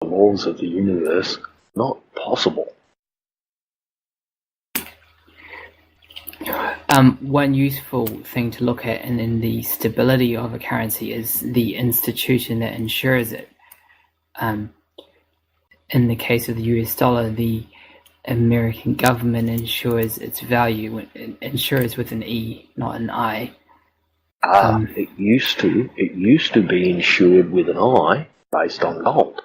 the laws of the universe not possible. One useful thing to look at in the stability of a currency is the institution that insures it. In the case of the US dollar, the American government insures its value. Insures with an E, not an I. It used to be insured with an I based on gold.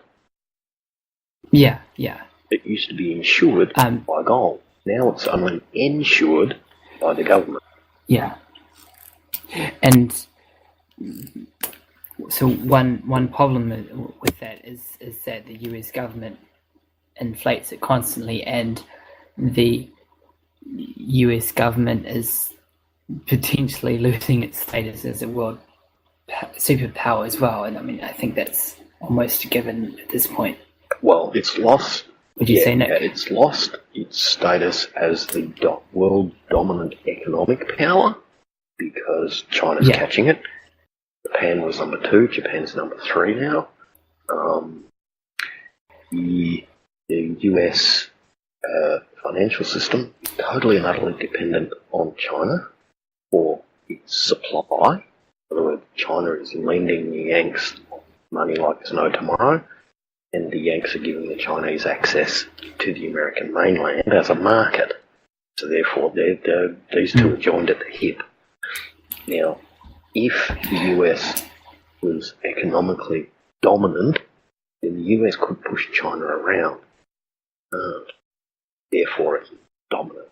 Yeah. It used to be insured by gold. Now it's only insured by the government. Yeah. And so one problem with that is that the US government inflates it constantly, and the US government is potentially losing its status as a world superpower as well. And I mean, I think that's almost a given at this point. Well, it's lost. Would you say, Nick? It's lost its status as the world dominant economic power because China's catching it. Japan was number 2. Japan's number 3 now. The US financial system is totally and utterly dependent on China for its supply. In other words, China is lending the Yanks money like there's no tomorrow, and the Yanks are giving the Chinese access to the American mainland as a market. So therefore, these two are joined at the hip. Now, if the US was economically dominant, then the US could push China around. Therefore, it's dominant.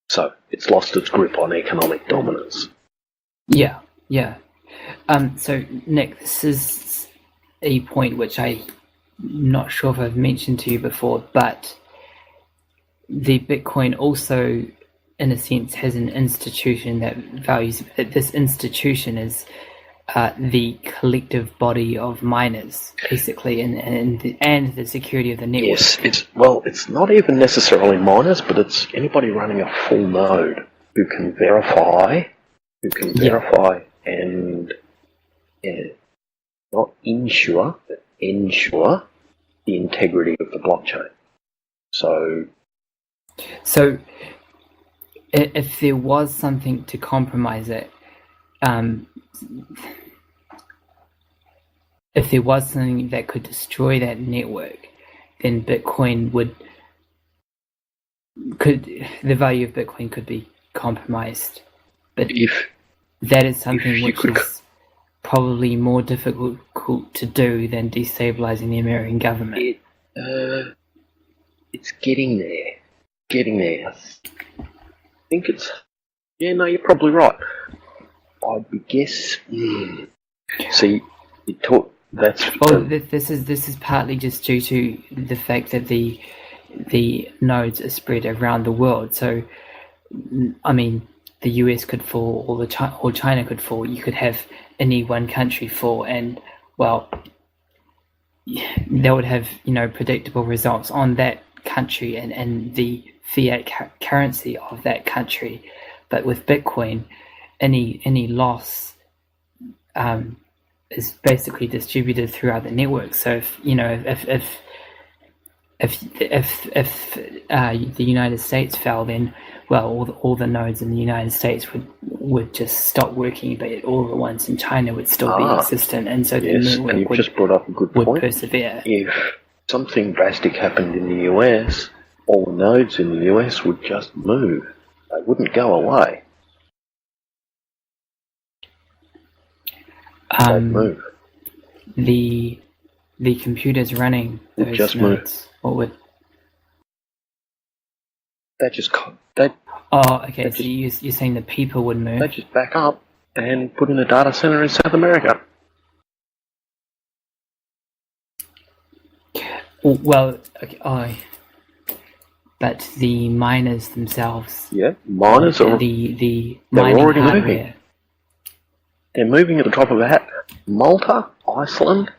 So it's lost its grip on economic dominance. Yeah. So, Nick, this is a point which I'm not sure if I've mentioned to you before, but the Bitcoin also, in a sense, has an institution that values that this institution is the collective body of miners, basically, and the security of the network. Yes, it's not even necessarily miners, but it's anybody running a full node who can verify and not ensure, but ensure the integrity of the blockchain. So if there was something to compromise it, if there was something that could destroy that network, then the value of Bitcoin could be compromised. But if that is something which is probably more difficult to do than destabilizing the American government. It's getting there. I think it's... Yeah, no, you're probably right. I'd guess... See, this is partly just due to the fact that the nodes are spread around the world. So, I mean, the US could fall, or China could fall. You could have any one country fall, and well, they would have predictable results on that country and the fiat currency of that country. But with Bitcoin, any loss is basically distributed throughout the network. So if the United States fell, then all the nodes in the United States would just stop working, but all the ones in China would still be existent, and so the network just brought up a good point. Persevere. If something drastic happened in the US, all the nodes in the US would just move. They wouldn't go away. They'd move. The computers running those just nodes, what would? They just... Oh, okay, so you're saying the people would move? They just back up and put in a data center in South America. Well, okay, but the miners themselves... Yeah, miners are... The mining already hardware. moving. They're moving at the drop of a hat. Malta, Iceland,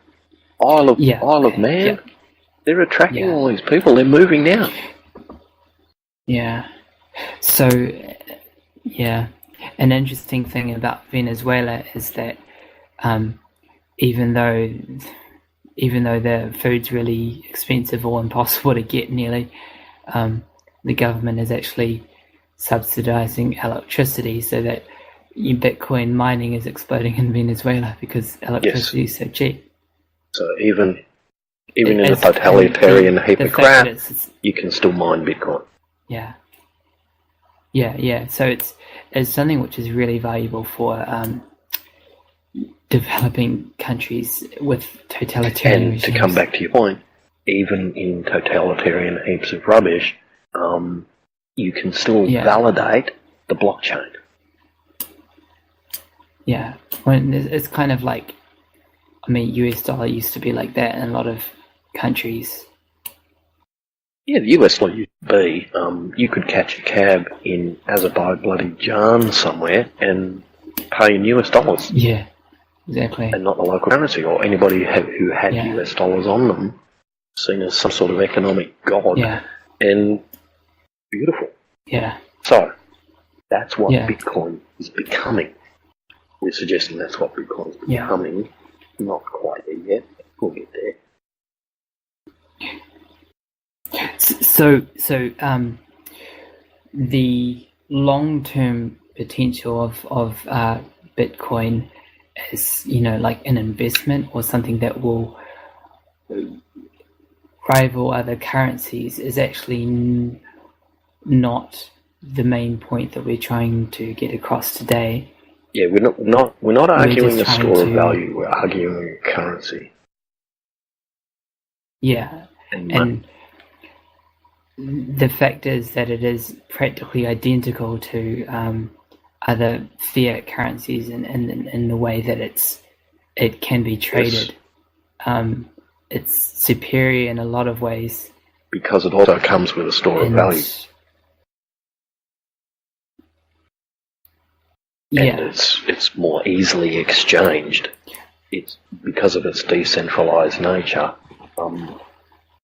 Isle of Man. Yeah. They're attracting all these people. They're moving now. Yeah. So, an interesting thing about Venezuela is that even though even though the food's really expensive or impossible to get nearly, the government is actually subsidizing electricity so that Bitcoin mining is exploding in Venezuela because electricity is so cheap. So even in a totalitarian heap of crap, you can still mine Bitcoin. Yeah. So it's something which is really valuable for developing countries with totalitarian regimes. And to come back to your point, even in totalitarian heaps of rubbish, you can still validate the blockchain. Yeah, when it's kind of like, I mean, US dollar used to be like that in a lot of countries. Yeah, the US dollar used to be, you could catch a cab in Azerbaijan somewhere and pay in US dollars. Yeah, exactly. And not the local currency, or anybody who had US dollars on them, seen as some sort of economic god. Yeah. And beautiful. Yeah. So, that's what Bitcoin is becoming. We're suggesting that's what Bitcoin is becoming. Yeah. Not quite there yet. We'll get there. So, the long-term potential of Bitcoin is, like an investment or something that will rival other currencies is actually not the main point that we're trying to get across today. Yeah, we're not arguing a store of value. We're arguing a currency. Yeah, and the fact is that it is practically identical to other fiat currencies in the way that it can be traded. Yes. It's superior in a lot of ways because it also comes with a store of value. And it's more easily exchanged. It's because of its decentralized nature.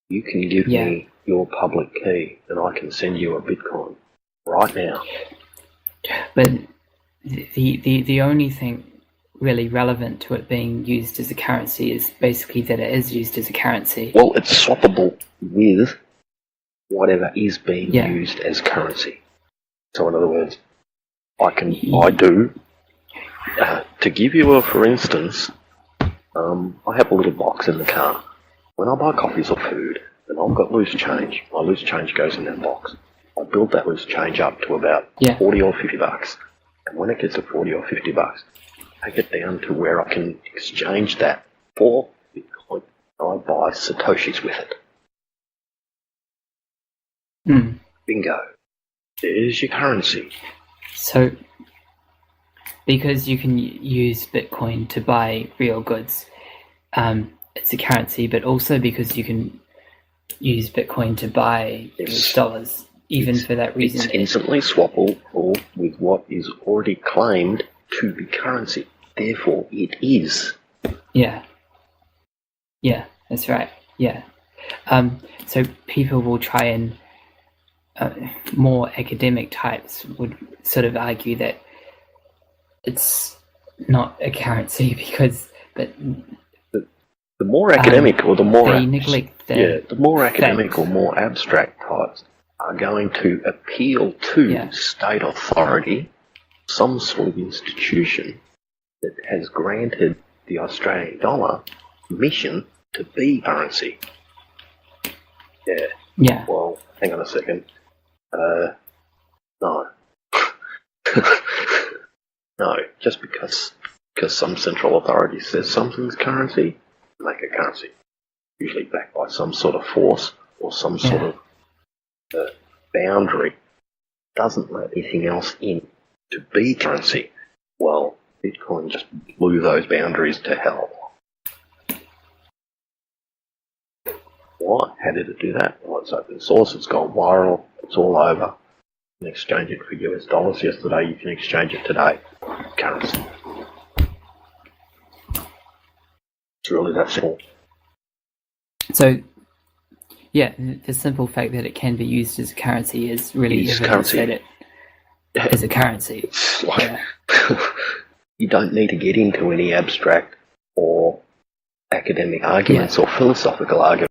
You can give me your public key, and I can send you a Bitcoin right now. But the only thing really relevant to it being used as a currency is basically that it is used as a currency. Well, it's swappable with whatever is being used as currency. So, in other words, to give you for instance, I have a little box in the car. When I buy coffees or food, and I've got loose change, my loose change goes in that box. I build that loose change up to about 40 or 50 bucks. And when it gets to 40 or 50 bucks, I take it down to where I can exchange that for Bitcoin. I buy Satoshis with it. Bingo. There's your currency. So, because you can use Bitcoin to buy real goods, it's a currency, but also because you can use Bitcoin to buy US dollars, even for that reason. It's instantly swappable with what is already claimed to be currency. Therefore, it is. Yeah, that's right. Yeah. So people will try and more academic types would sort of argue that it's not a currency because, the more academic or the more they neglect the more academic or more abstract types are going to appeal to state authority, some sort of institution that has granted the Australian dollar permission to be currency. Yeah. Well, hang on a second. No. No, just because some central authority says something's currency, make it currency. Usually backed by some sort of force or some sort of boundary. Doesn't let anything else in to be currency. Well, Bitcoin just blew those boundaries to hell. Why? How did it do that? Well, it's open source, it's gone viral, it's all over. You can exchange it for US dollars yesterday, you can exchange it today. Currency. It's really that simple. So, the simple fact that it can be used as a currency is really evidence that it is a currency. You don't need to get into any abstract or academic arguments or philosophical arguments